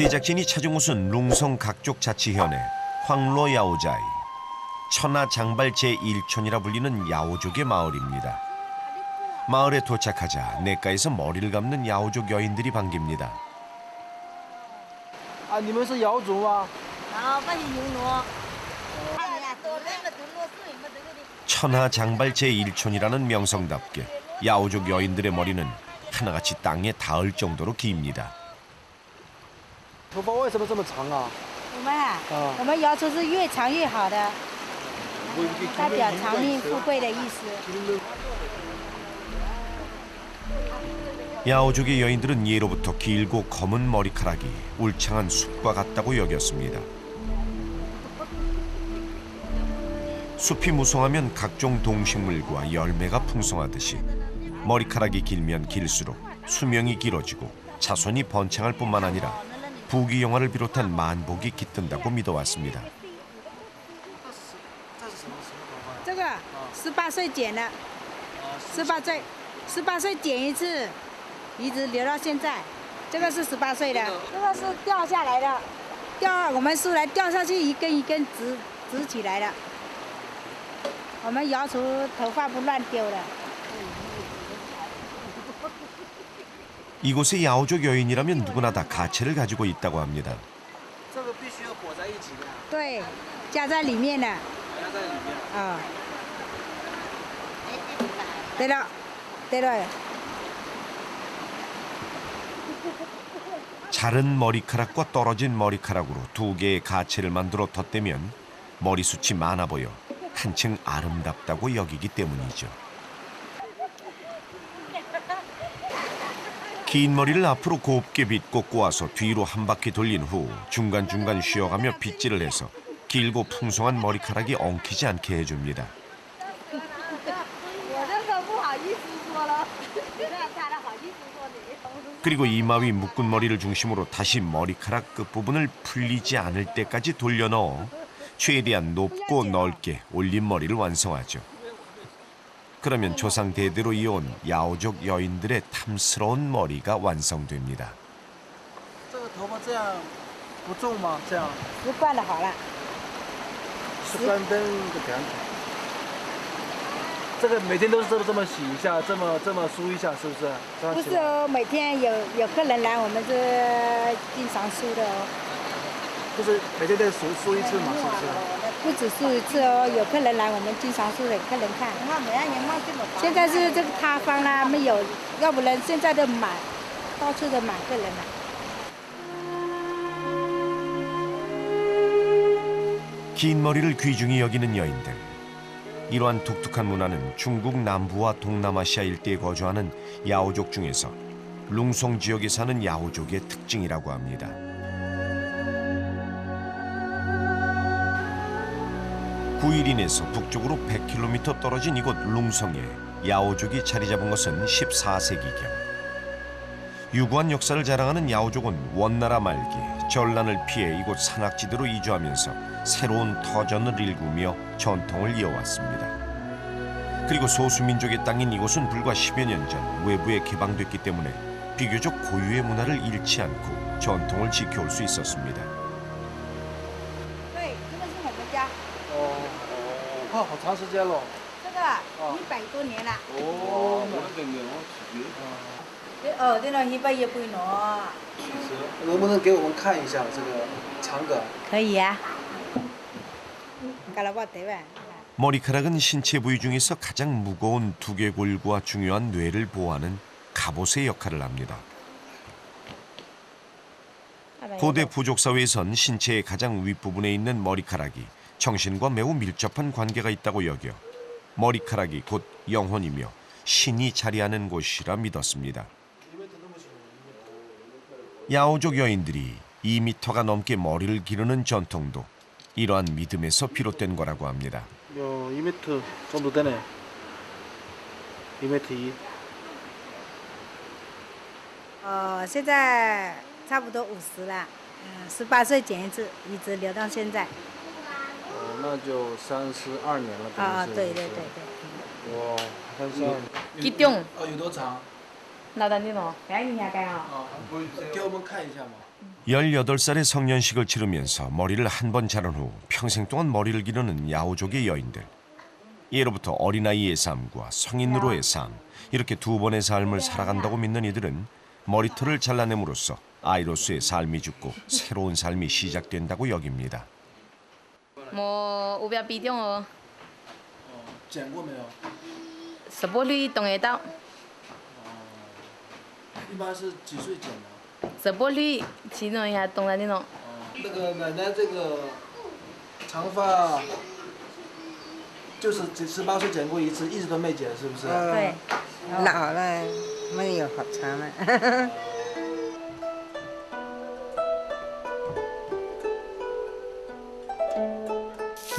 제작진이 찾은 곳은 룽성 각족자치현의 황로야오자이, 천하장발 제1촌이라 불리는 야오족의 마을입니다. 마을에 도착하자 냇가에서 머리를 감는 야오족 여인들이 반깁니다. 아, 你们是瑶族吗? 천하장발 제1촌이라는 명성답게 야오족 여인들의 머리는 하나같이 땅에 닿을 정도로 깁니다. 头发为什么这么长啊?我们瑶族是越长越好的，代表长命富贵的意思。 야오족의 여인들은 예로부터 길고 검은 머리카락이 울창한 숲과 같다고 여겼습니다. 숲이 무성하면 각종 동식물과 열매가 풍성하듯이 머리카락이 길면 길수록 수명이 길어지고 자손이 번창할 뿐만 아니라 부귀영화를 비롯한 만복이 깃든다고 믿어왔습니다. 这个18岁剪的，18岁剪一次，一直留到现在。这个是18岁的，这个是掉下来的，我们树来掉下去一根一根直起来的。我们瑶族头发不乱丢的。 이곳의 야오족 여인이라면 누구나 다 가채를 가지고 있다고 합니다. 这个必须要裹在一起的。对，夹在里面的。夹在里面。啊。对了，对了。 자른 머리카락과 떨어진 머리카락으로 두 개의 가채를 만들어 덧대면 머리숱이 많아 보여 한층 아름답다고 여기기 때문이죠. 긴 머리를 앞으로 곱게 빗고 꼬아서 뒤로 한 바퀴 돌린 후 중간중간 쉬어가며 빗질을 해서 길고 풍성한 머리카락이 엉키지 않게 해줍니다. 그리고 이마 위 묶은 머리를 중심으로 다시 머리카락 끝부분을 풀리지 않을 때까지 돌려 넣어 최대한 높고 넓게 올린 머리를 완성하죠. 그러면 조상 대대로 이어온 야오족 여인들의 탐스러운 머리가 완성됩니다. 这个头发这样不重吗?这样习惯了好了。习惯灯就这样。这个每天都是这么洗一下，这么梳一下，是不是？不是哦，每天有客人来，我们是经常梳的哦。就是每天得梳一次嘛，是不是？ 不止梳一次哦，有客人来，我们经常梳给客人看。现在是这个塌方啦，没有，要不然现在都满，到处都满客人了。 긴 머리를 귀중히 여기는 여인들. 이러한 독특한 문화는 중국 남부와 동남아시아 일대에 거주하는 야오족 중에서 룽송 지역에 사는 야오족의 특징이라고 합니다. 구일인에서 북쪽으로 100km 떨어진 이곳 룽성에 야오족이 자리 잡은 것은 14세기경. 유구한 역사를 자랑하는 야오족은 원나라 말기 전란을 피해 이곳 산악지대로 이주하면서 새로운 터전을 일구며 전통을 이어왔습니다. 그리고 소수민족의 땅인 이곳은 불과 10여 년 전 외부에 개방됐기 때문에 비교적 고유의 문화를 잃지 않고 전통을 지켜올 수 있었습니다. 好长时间了。这个100多年了。哦。这个100也不挪。能不能给我们看一下这个长杆？可以啊。 머리카락은 신체 부위 중에서 가장 무거운 두개골과 중요한 뇌를 보호하는 갑옷의 역할을 합니다. 고대 부족 사회에선 신체의 가장 윗부분에 있는 머리카락이 정신과 매우 밀접한 관계가 있다고 여겨 머리카락이 곧 영혼이며 신이 자리하는 곳이라 믿었습니다. 야오족 여인들이 2m가 넘게 머리를 기르는 전통도 이러한 믿음에서 비롯된 거라고 합니다. 2m 정도 되네. 2m 1. 现在差不多50了，18岁剪一次，一直留到现在。那就32年了。啊，对。哇，32年。激动。有多长？那等你弄，赶紧下干啊！给我们看一下嘛。 18살의 성년식을 치르면서 머리를 한 번 자른 후 평생 동안 머리를 기르는 야오족의 여인들. 예로부터 어린아이의 삶과 성인으로의 삶, 이렇게 두 번의 삶을 살아간다고 믿는 이들은 머리털을 잘라냄으로써 아이로서의 삶이 죽고 새로운 삶이 시작된다고 여깁니다. 我有比中哦，剪过没有？十八岁动得到，一般是几岁剪的？十八岁其中一下动了那种，那个奶奶这个长发，就是18岁剪过一次，一直都没剪，是不是？对，老了没有好长了。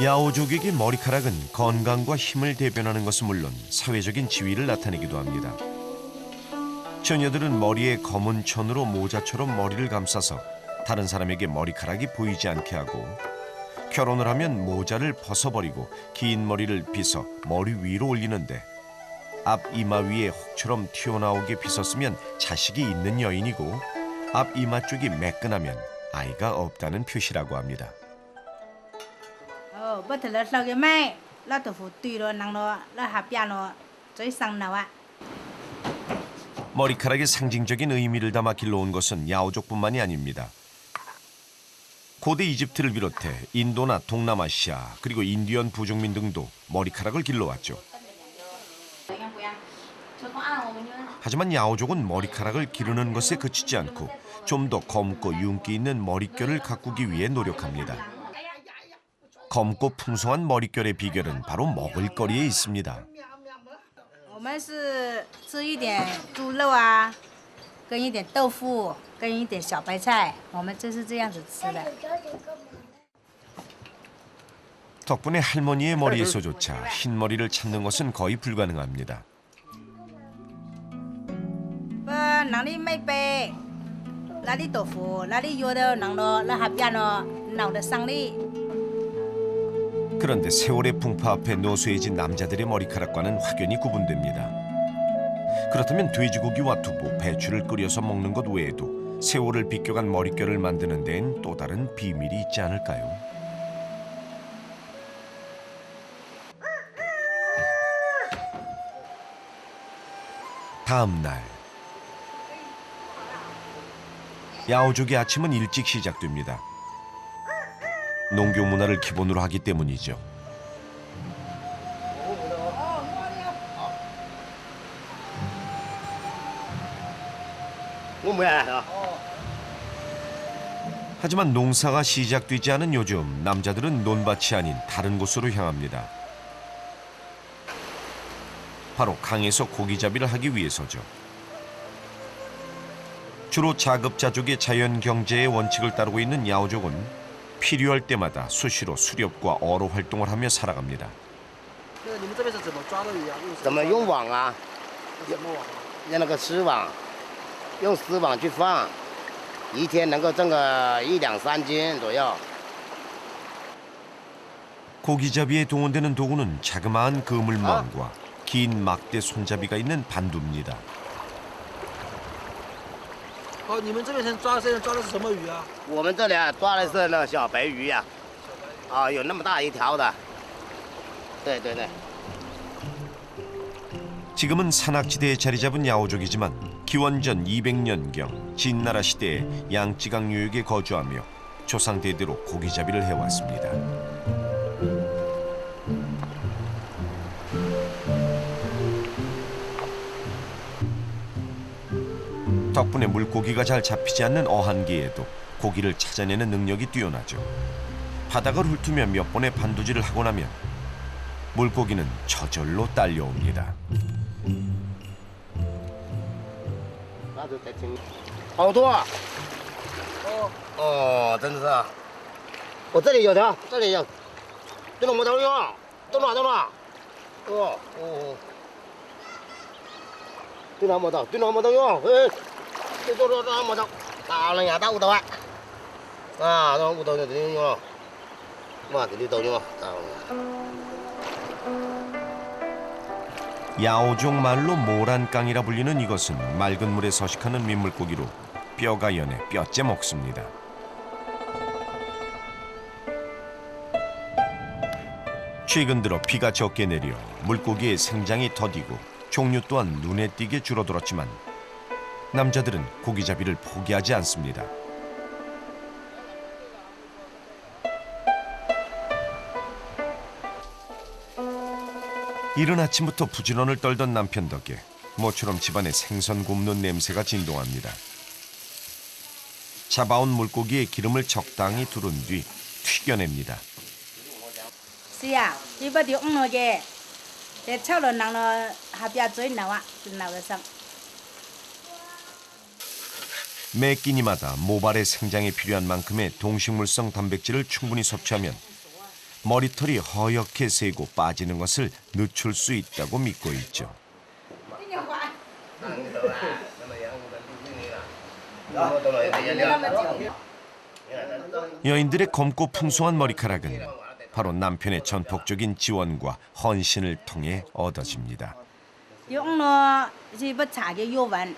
야오족에게 머리카락은 건강과 힘을 대변하는 것은 물론 사회적인 지위를 나타내기도 합니다. 처녀들은 머리에 검은 천으로 모자처럼 머리를 감싸서 다른 사람에게 머리카락이 보이지 않게 하고, 결혼을 하면 모자를 벗어버리고 긴 머리를 빗어 머리 위로 올리는데, 앞 이마 위에 혹처럼 튀어나오게 빗었으면 자식이 있는 여인이고, 앞 이마 쪽이 매끈하면 아이가 없다는 표시라고 합니다. bất thời là sao cái mai là tổ phụ tùy rồi năng nó là hạt bia nó chơi sang nào ạ. 머리카락의 상징적인 의미를 담아 길러온 것은 야오족뿐만이 아닙니다. 고대 이집트를 비롯해 인도나 동남아시아 그리고 인디언 부족민 등도 머리카락을 길러왔죠. 하지만 야오족은 머리카락을 기르는 것에 그치지 않고 좀 더 검고 윤기 있는 머릿결을 가꾸기 위해 노력합니다. 검고 풍성한 머릿결의 비결은 바로 먹을거리에 있습니다. 我们是吃一点猪肉啊，跟一点豆腐，跟一点小白菜，我们就是这样子吃的。 덕분에 할머니의 머리에서조차 흰머리를 찾는 것은 거의 불가능합니다. 哪里没白，哪里豆腐，哪里有的能咯，那还变咯，脑的伤力。 그런데 세월의 풍파 앞에 노쇠해진 남자들의 머리카락과는 확연히 구분됩니다. 그렇다면 돼지고기와 두부, 배추를 끓여서 먹는 것 외에도 세월을 비껴간 머릿결을 만드는 데엔 또 다른 비밀이 있지 않을까요? 다음 날 야오족의 아침은 일찍 시작됩니다. 농교 문화를 기본으로 하기 때문이죠. 하지만 농사가 시작되지 않은 요즘 남자들은 논밭이 아닌 다른 곳으로 향합니다. 바로 강에서 고기잡이를 하기 위해서죠. 주로 자급자족의 자연경제의 원칙을 따르고 있는 야오족은 필요할 때마다 수시로 수렵과 어로 활동을 하며 살아갑니다. 那你们这边是怎么抓的鱼啊？怎么用网啊？什么网？用那个丝网，用丝网去放，一天能够挣个1两3斤左右。 고기잡이에 동원되는 도구는 자그마한 그물망과 긴 막대 손잡이가 있는 반두입니다. 哦，你们这边抓的是什么鱼啊？我们这里啊抓的是那个小白鱼呀，有那么大一条的。对对对。 지금은 산악지대에 자리 잡은 야오족이지만 기원전 200년경 진나라 시대에 양쯔강 유역에 거주하며 조상 대대로 고기잡이를 해왔습니다. 덕분에 물고기가 잘 잡히지 않는 어한기에도 고기를 찾아내는 능력이 뛰어나죠. 바닥을 훑으며 몇 번의 반두질을 하고 나면 물고기는 저절로 딸려옵니다. 好多啊！哦，真的是啊！我这里有条，这里有，这种没头用，动了动了，哦哦，对了没头，对了没头用，这没头，大了呀，大五头啊！啊，这五头就这用了，嘛，这里都用，大了。 야오족 말로 모란깡이라 불리는 이것은 맑은 물에 서식하는 민물고기로 뼈가 연해 뼈째 먹습니다. 최근 들어 비가 적게 내려 물고기의 생장이 더디고 종류 또한 눈에 띄게 줄어들었지만 남자들은 고기잡이를 포기하지 않습니다. 이른 아침부터 부지런을 떨던 남편 덕에 모처럼 집안에 생선 굽는 냄새가 진동합니다. 잡아온 물고기에 기름을 적당히 두른 뒤 튀겨냅니다. Xia, đi bắt được ông nội kìa. Để cháu lần nào nó hạp ya chơi nào ạ, nào là xong. 매 끼니마다 모발의 생장에 필요한 만큼의 동식물성 단백질을 충분히 섭취하면 머리털이 허옇게 새고 빠지는 것을 늦출 수 있다고 믿고 있죠. 여인들의 검고 풍성한 머리카락은 바로 남편의 전폭적인 지원과 헌신을 통해 얻어집니다. Ông nó chỉ bắt trả cái yêu vấn.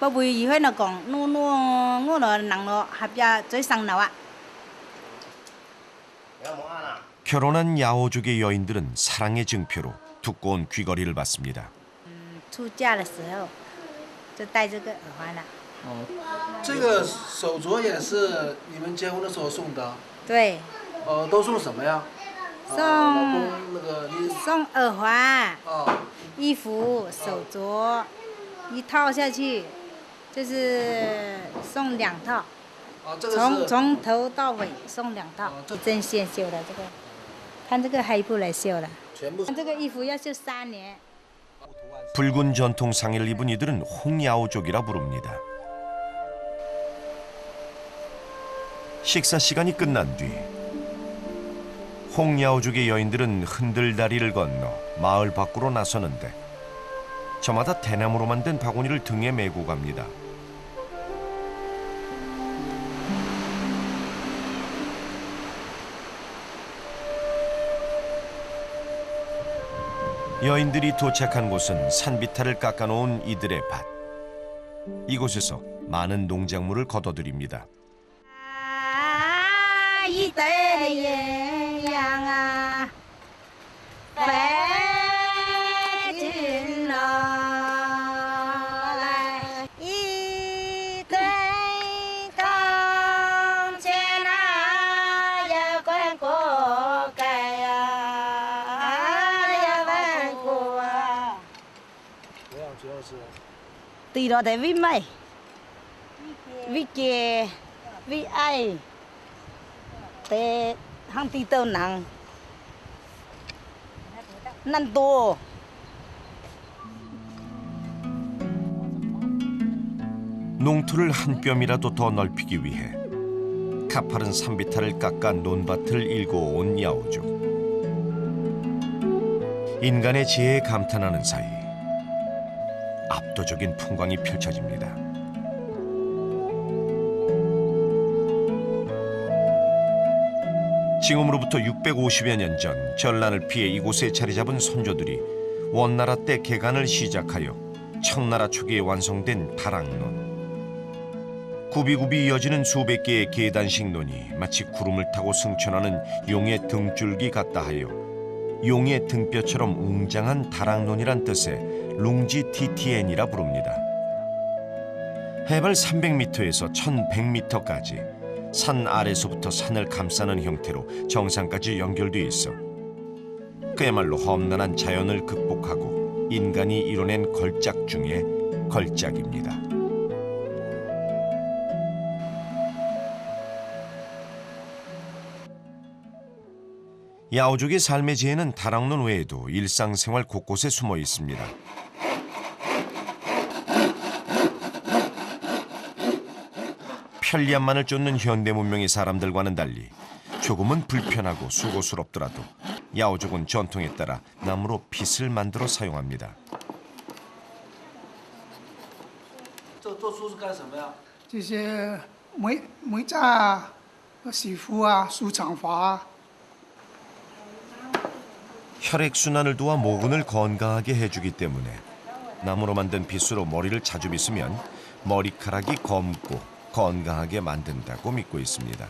Bởi vì ý hơi nó còn nó nặng nó hạp ya chơi sang nào ạ. 결혼한 야오족의 여인들은 사랑의 증표로 두꺼운 귀걸이를 받습니다. 出嫁的时候就戴这个耳环了。这个手镯也是你们结婚的时候送的，对，都送什么呀？送老公那个你送耳环、哦，衣服、手镯，一套下去就是送2套，这个是从头到尾送2套哦这，针线绣的这个，看这个黑布来绣的，全部看这个衣服要绣3年。 붉은 전통 상의를 입은 이들은 홍야오족이라 부릅니다. 식사 시간이 끝난 뒤 홍야오족의 여인들은 흔들다리를 건너 마을 밖으로 나서는데 저마다 대나무로 만든 바구니를 등에 메고 갑니다. 여인들이 도착한 곳은 산비탈을 깎아놓은 이들의 밭. 이곳에서 많은 농작물을 거둬들입니다. Từ đó tới với mày, với kia, với ai, để hàng tỷ tàu nặng, năn tô. 농토를 한 뼘이라도 더 넓히기 위해 가파른 산비탈을 깎아 논밭을 일궈 온 야오족. 인간의 지혜에 감탄하는 사이 압도적인 풍광이 펼쳐집니다. 지금으로부터 650여 년 전 전란을 피해 이곳에 자리 잡은 선조들이 원나라 때 개간을 시작하여 청나라 초기에 완성된 다락론. 굽이굽이 이어지는 수백 개의 계단식 논이 마치 구름을 타고 승천하는 용의 등줄기 같다 하여 용의 등뼈처럼 웅장한 다락론이란 뜻의 룽지티티엔이라 부릅니다. 해발 300m에서 1100m까지 산 아래서부터 산을 감싸는 형태로 정상까지 연결돼 있어 그야말로 험난한 자연을 극복하고 인간이 이뤄낸 걸작 중의 걸작입니다. 야오족의 삶의 지혜는 다락론 외에도 일상생활 곳곳에 숨어 있습니다. 편리함만을 쫓는 현대 문명의 사람들과는 달리 조금은 불편하고 수고스럽더라도 야오족은 전통에 따라 나무로 빗을 만들어 사용합니다. 这做书是干什么呀？这些美甲啊、洗肤啊、梳长发啊。 혈액순환을 도와 모근을 건강하게 해주기 때문에 나무로 만든 빗으로 머리를 자주 빗으면 머리카락이 검고 건강하게 만든다고 믿고 있습니다.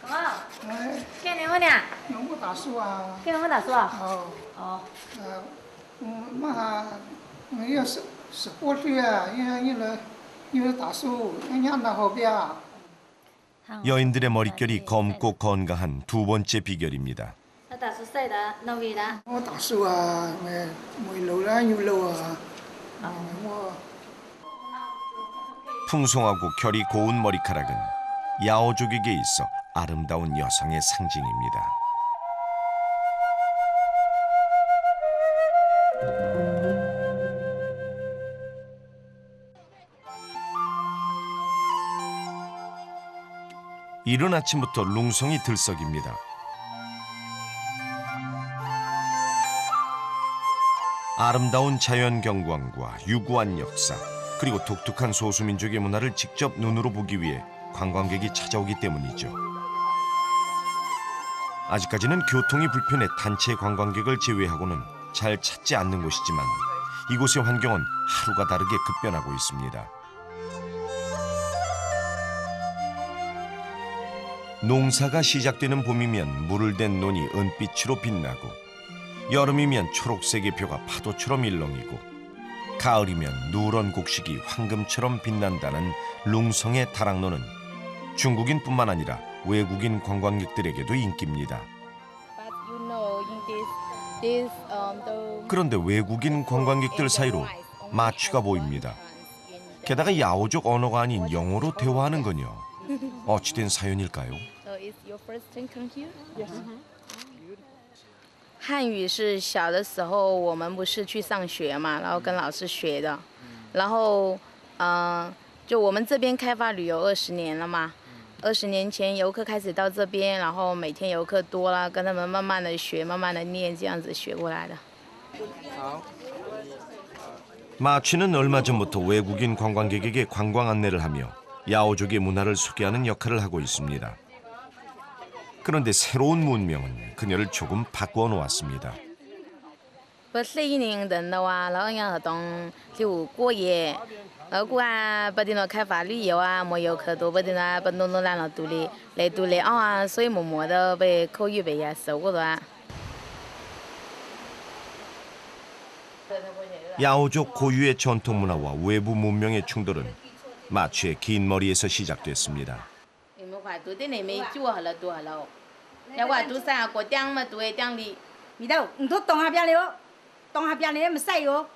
哎，看你们俩，农牧大树啊，跟我们打说啊。哦，哦，嘛，要18岁啊，因为大树，人那后边啊。 여인들의 머릿결이 검고 건강한 두 번째 비결입니다. 那大叔晒的，那味的。我大树啊，没路啦，有路啊，我。 풍성하고 결이 고운 머리카락은 야오족에게 있어 아름다운 여성의 상징입니다. 이른 아침부터 룽성이 들썩입니다. 아름다운 자연 경관과 유구한 역사, 그리고 독특한 소수민족의 문화를 직접 눈으로 보기 위해 관광객이 찾아오기 때문이죠. 아직까지는 교통이 불편해 단체 관광객을 제외하고는 잘 찾지 않는 곳이지만 이곳의 환경은 하루가 다르게 급변하고 있습니다. 농사가 시작되는 봄이면 물을 댄 논이 은빛으로 빛나고 여름이면 초록색의 벼가 파도처럼 일렁이고 가을이면 누런 곡식이 황금처럼 빛난다는 룽성의 다락로는 중국인뿐만 아니라 외국인 관광객들에게도 인기입니다. 그런데 외국인 관광객들 사이로 마취가 보입니다. 게다가 야오족 언어가 아닌 영어로 대화하는군요. 어찌된 사연일까요? 汉语是小的时候我们不是去上学嘛，然后跟老师学的，然后就我们这边开发旅游20年了嘛，20年前游客开始到这边，然后每天游客多了，跟他们慢慢的学，慢慢的念，这样子学过来的。 마취는 얼마 전부터 외국인 관광객에게 관광 안내를 하며 야오족의 문화를 소개하는 역할을 하고 있습니다. 그런데 새로운 문명은 그녀를 조금 바꾸어 놓았습니다. 不是一年人的话，然后让活动就过夜，然后过啊，不定了开发旅游啊，没游客多，不定了不弄烂了肚里，来肚里啊，所以默默的被口语被也受过了。 야오족 고유의 전통 문화와 외부 문명의 충돌은 마취의 긴 머리에서 시작됐습니다. 你们话都在那边就好了多好了，要话都啥过点嘛，都会点的。米豆，你都东下边了，东下边的没晒哟。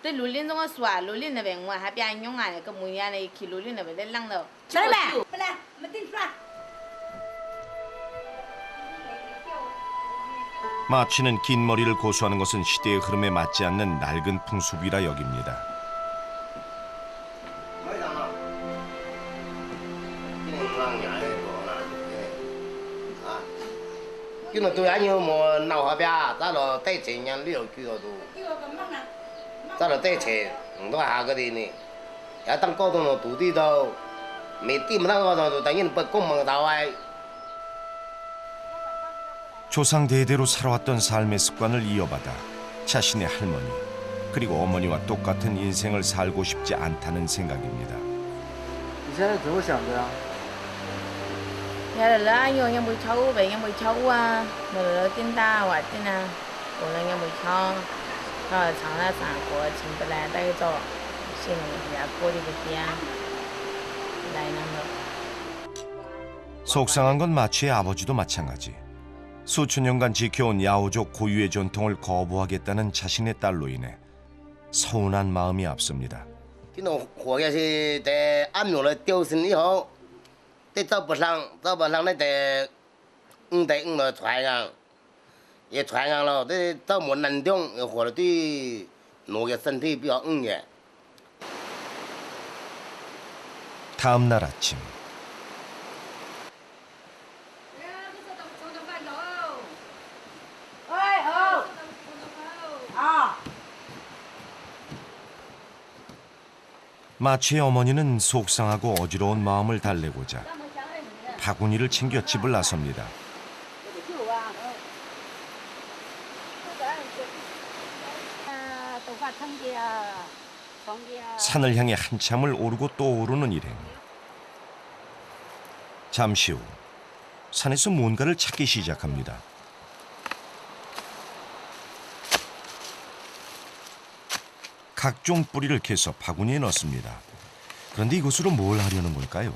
对路林中我说啊，路林那边我还边用啊，个木样的去路林那边在浪了。来呗，不来，没定出来。 마취는 긴 머리를 고수하는 것은 시대의 흐름에 맞지 않는 낡은 풍습이라 여깁니다. cái này tôi ăn nhiều mà nào hả bia, ta là tây chế nhang liều kia rồi, ta là tây chế, nó hạ cái gì nè, ya tăng cao độ nó tụt đi đâu, mấy tim tăng cao độ tự nhiên bật công bằng tàu ai. 조상 대대로 살아왔던 삶의 습관을 이어받아 자신의 할머니 그리고 어머니와 똑같은 인생을 살고 싶지 않다는 생각입니다. 你现在怎么想的呀？ nhà là vô nhà bùi cháu về nhà bùi cháu à, rồi là tin ta hoặc tin à, rồi là nhà bùi cháu, rồi sáng là sáng của chính bữa nay đây cho, xin nhà cô đi về kia, lại nằm được. 속상한 건 마취의 아버지도 마찬가지. 수천 년간 지켜온 야오족 고유의 전통을 거부하겠다는 자신의 딸로 인해 서운한 마음이 앞섭니다. cái nó khổ cái gì để ăn nhiều là tiêu sinh đi hậu, để tao bật lăng này để nó thoải ngang,也thoải ngang了，để tao muốn nằm trong khổ là tuy nó cái thân thể bị nhẹ. 다음 날 아침 마취의 어머니는 속상하고 어지러운 마음을 달래고자 바구니를 챙겨 집을 나섭니다. 산을 향해 한참을 오르고 또 오르는 일행. 잠시 후 산에서 뭔가를 찾기 시작합니다. 각종 뿌리를 캐서 바구니에 넣습니다. 그런데 이것으로 뭘 하려는 걸까요?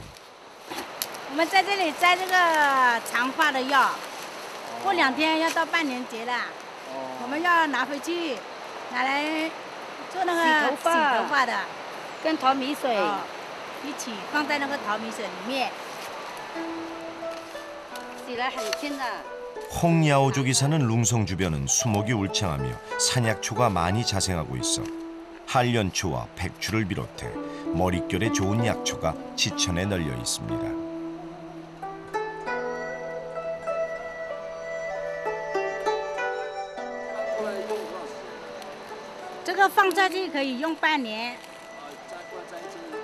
我们在这里摘这个长发的药，过2天要到半年节了，我们要拿回去，拿来做那个洗头发的，跟淘米水一起放在那个淘米水里面。 洗了很轻的。 홍야오족이 사는 룽성 주변은 수목이 울창하며 산약초가 많이 자생하고 있어 한련초와 백추를 비롯해 머릿결에 좋은 약초가 지천에 널려 있습니다. 这个放下去可以用半年。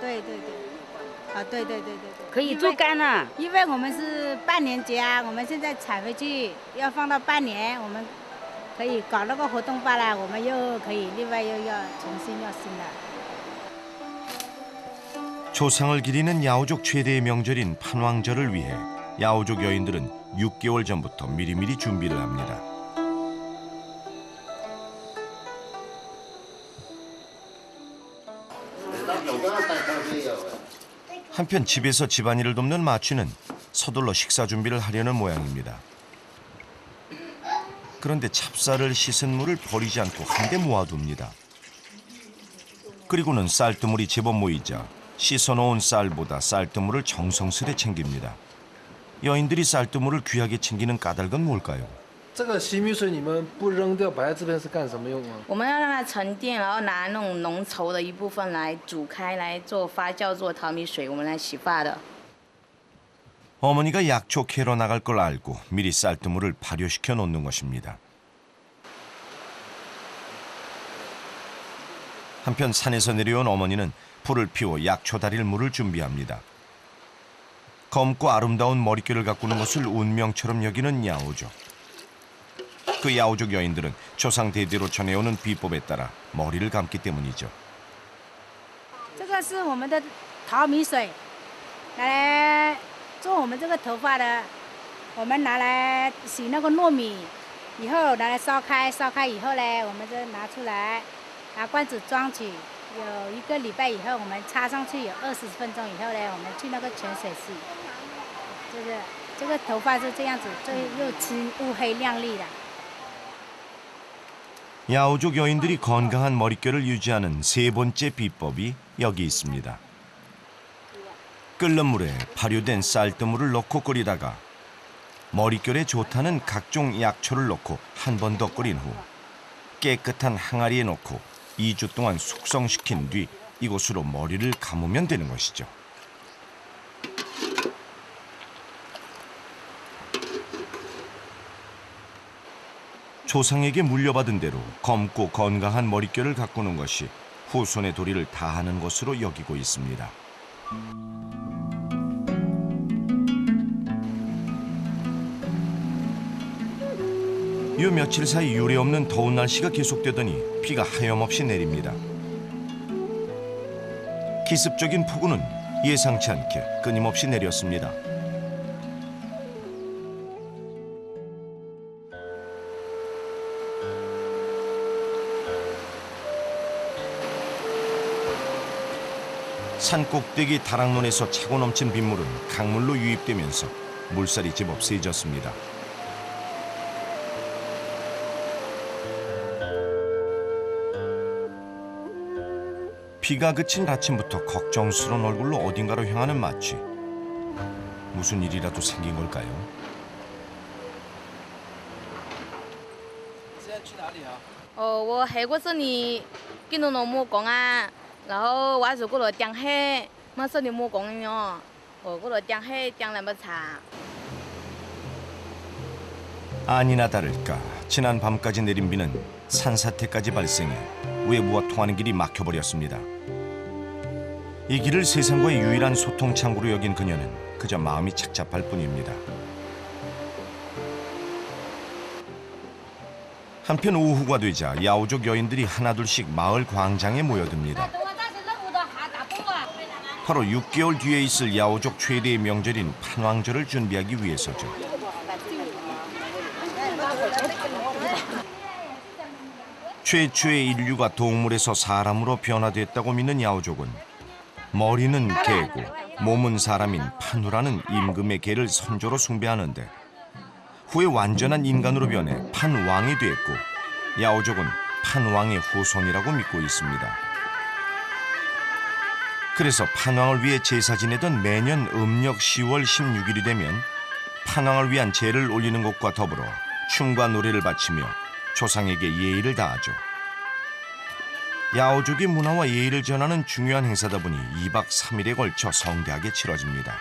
对对对，啊对对对对对。可以做干了。因为我们是半年节啊，我们现在采回去要放到半年，我们可以搞那个活动罢了，我们又可以另外又要重新要新的。 조상을 기리는 야오족 최대의 명절인 판왕절을 위해 야오족 여인들은 6개월 전부터 미리미리 준비를 합니다. 한편 집에서 집안일을 돕는 마취는 서둘러 식사 준비를 하려는 모양입니다. 그런데 찹쌀을 씻은 물을 버리지 않고 한데 모아둡니다. 그리고는 쌀뜨물이 제법 모이자 씻어놓은 쌀보다 쌀뜨물을 정성스레 챙깁니다. 여인들이 쌀뜨물을 귀하게 챙기는 까닭은 뭘까요? 这个洗米水你们不扔掉，摆在这边是干什么用啊？我们要让它沉淀，然后拿那种浓稠的一部分来煮开，来做发酵，做淘米水，我们来洗发的。 어머니가 약초 캐러 나갈 걸 알고 미리 쌀뜨물을 발효시켜 놓는 것입니다. 한편 산에서 내려온 어머니는 불을 피워 약초 달일 물을 준비합니다. 검고 아름다운 머릿결을 가꾸는 것을 운명처럼 여기는 야오족. 그 야오족 여인들은 조상 대대로 전해오는 비법에 따라 머리를 감기 때문이죠. 这个是我们的淘米水，拿来做我们这个头发的。我们拿来洗那个糯米，以后拿来烧开，烧开以后呢，我们就拿出来，拿罐子装起。有1个礼拜以后，我们插上去有20分钟以后呢，我们去那个泉水洗。这个头发是这样子，最又青乌黑亮丽的。 야오족 여인들이 건강한 머릿결을 유지하는 세 번째 비법이 여기 있습니다. 끓는 물에 발효된 쌀뜨물을 넣고 끓이다가 머릿결에 좋다는 각종 약초를 넣고 한 번 더 끓인 후 깨끗한 항아리에 넣고 2주 동안 숙성시킨 뒤 이곳으로 머리를 감으면 되는 것이죠. 조상에게 물려받은 대로 검고 건강한 머릿결을 가꾸는 것이 후손의 도리를 다하는 것으로 여기고 있습니다. 요 며칠 사이 유례없는 더운 날씨가 계속되더니 비가 하염없이 내립니다. 기습적인 폭우는 예상치 않게 끊임없이 내렸습니다. 산 꼭대기 다락논에서 차고 넘친 빗물은 강물로 유입되면서 물살이 제법 세졌습니다. 비가 그친 아침부터 걱정스러운 얼굴로 어딘가로 향하는 마취. 무슨 일이라도 생긴 걸까요? 现在去哪里啊？我下过这里见到木工啊，然后我是过来点黑，没说你木工哟，我过来点黑点那么茶。 아니나 다를까 지난 밤까지 내린 비는 산사태까지 발생해 외부와 통하는 길이 막혀버렸습니다. 이 길을 세상과의 유일한 소통 창구로 여긴 그녀는 그저 마음이 착잡할 뿐입니다. 한편 오후가 되자 야오족 여인들이 하나둘씩 마을 광장에 모여듭니다. 바로 6개월 뒤에 있을 야오족 최대의 명절인 판왕절을 준비하기 위해서죠. 최초의 인류가 동물에서 사람으로 변화됐다고 믿는 야오족은 머리는 개고 몸은 사람인 판우라는 임금의 개를 선조로 숭배하는데 후에 완전한 인간으로 변해 판왕이 됐고 야오족은 판왕의 후손이라고 믿고 있습니다. 그래서 판왕을 위해 제사 지내던 매년 음력 10월 16일이 되면 판왕을 위한 제를 올리는 것과 더불어 춤과 노래를 바치며 조상에게 예의를 다하죠. 야오족의 문화와 예의를 전하는 중요한 행사다 보니 2박 3일에 걸쳐 성대하게 치러집니다.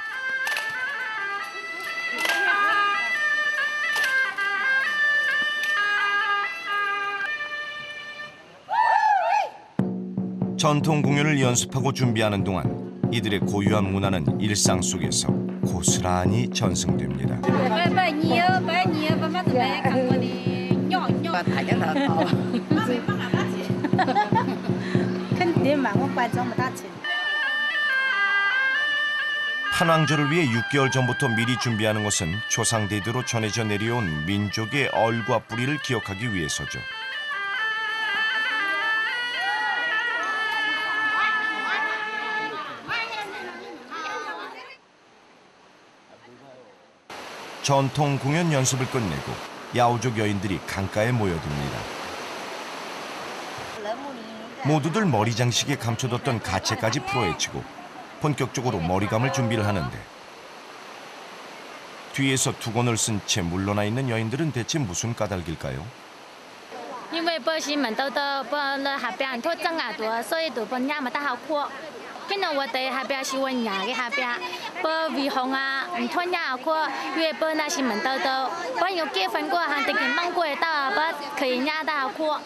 전통 공연을 연습하고 준비하는 동안 이들의 고유한 문화는 일상 속에서 고스란히 전승됩니다. 판왕절을 위해 6개월 전부터 미리 준비하는 것은 조상 대대로 전해져 내려온 민족의 얼과 뿌리를 기억하기 위해서죠. 전통 공연 연습을 끝내고 야오족 여인들이 강가에 모여듭니다. 모두들 머리 장식에 감춰뒀던 가채까지 풀어헤치고 본격적으로 머리감을 준비를 하는데 뒤에서 두건을 쓴 채 물러나 있는 여인들은 대체 무슨 까닭일까요? 因为不是门豆豆不那下边拖整啊多，所以都不伢么大好看。现在我在下边是我伢的下边，不微红啊，唔拖伢看，越不那是门豆豆，不有结婚过还得给忙过到，不可以伢大好看。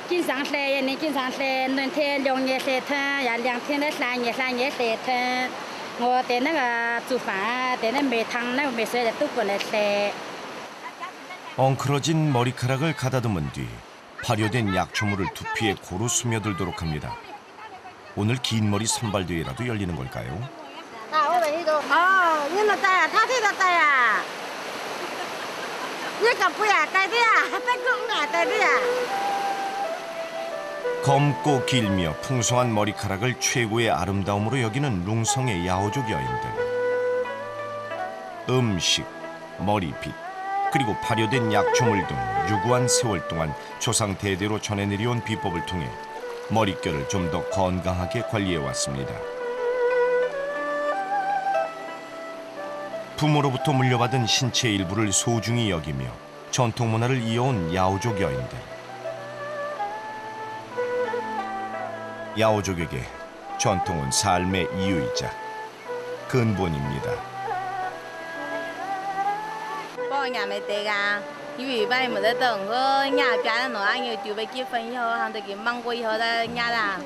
经常晒，你经常晒，暖天2年晒疼，呀2天的3年晒疼。我在那个煮饭，在那煤汤那个煤水的都过来晒。 엉클어진 머리카락을 가다듬은 뒤 발효된 약초물을 두피에 고루 스며들도록 합니다. 오늘 긴 머리 선발대회라도 열리는 걸까요? 검고 길며 풍성한 머리카락을 최고의 아름다움으로 여기는 룽성의 야오족 여인들. 음식, 머리빗, 그리고 발효된 약초물 등 유구한 세월 동안 조상 대대로 전해내려온 비법을 통해 머릿결을 좀 더 건강하게 관리해왔습니다. 부모로부터 물려받은 신체 일부를 소중히 여기며 전통 문화를 이어온 야오족 여인들. 야오족에게 전통은 삶의 이유이자 근본입니다. nhà mẹ tê ga, vì vậy mà đã từng có nhà cha nó nói nhiều chuyện về kết hôn rồi, hàng từ cái măng quay rồi ra nhà là